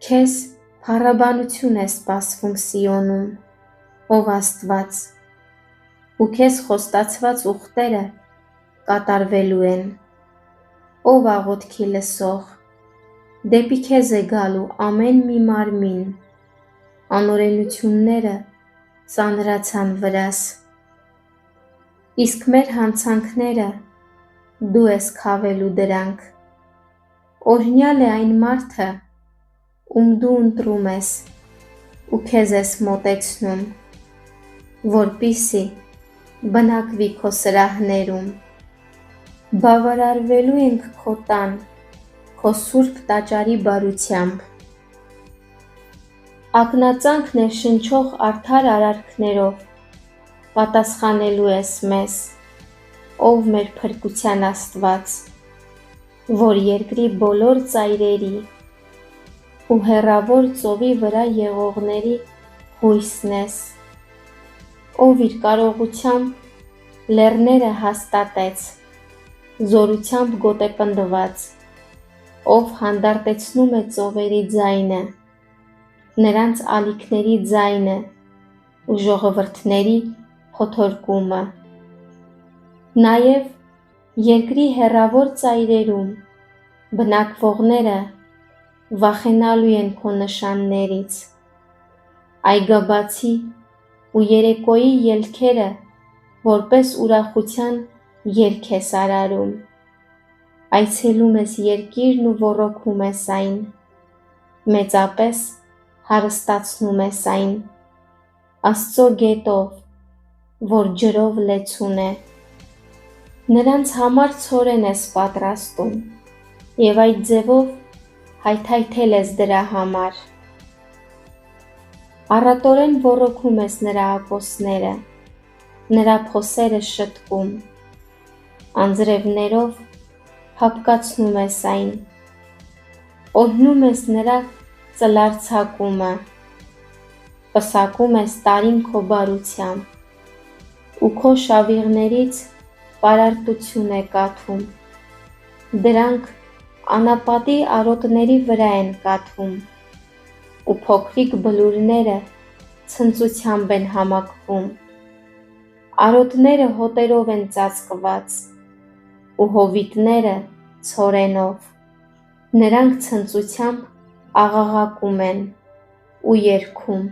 Քեզ փառաբանություն է սպասվում Սիոնում, ով Աստված, ու քեզ խոստացված ուխտերը կատարվելու են, ով աղոթքի լսող, դեպի քեզ է գալու ամեն մի մարմին, անօրենությունները ծանրացան վրաս, իսկ մեր հանցանքները դու ես քավելու դրանք, օրհնյալ է այն մարդը, ում դու ընտրում ես ու քեզ ես մոտեցնում, որպեսզի բնակվի քո սրահներում, բավարարվելու ենք քո տան, քո սուրբ տաճարի բարությամբ, ակնածանք ներշնչող արդար արարքներով պատասխանելու ես մեզ, ով մեր փրկության Աստված, որ երկրի բոլոր ծայրերի ու հեռավոր ծովի վրա եղողների հույսն ես, ով իր կարողությամբ լեռները հաստատեց, զորությամբ գոտեպնդված, ով հանդարտեցնում է ծովերի ձայնը, նրանց ալիքների ձայնը ու ժողովրդների փոթորկումը, նաև երկրի հեռավոր ծայրերում բնակվողները վախենալու են քո նշաններից, այգաբացի ու երեկոյի ելքերը որպես ուրախության երգ ես արարում, այցելում ես երկիրն ու ոռոգում ես այն, մեծապես հարստացնում ես այն, Աստծո գետով, որ ջրով լեցուն է, նրանց համար ցորեն ես պատրաստում և այդ ձևով հայթայթել ես դրա համար, առատորեն ոռոգում ես նրա ակոսները, նրա փոսերը շտկում, անձրևներով փափկացնում ես այն, օրհնում ես նրա ծլարձակումը, պսակում ես տարին քո բարությամբ ու քո շավիղներից պարարտություն է կաթում, դրանք անապատի արոտների վրա են կաթում ու փոքրիկ բլուրները ցնծությամբ են համակվում, արոտները հոտերով են ծածկված ու հովիտները ցորենով, նրանք ցնծությամբ աղաղակում են ու երգում,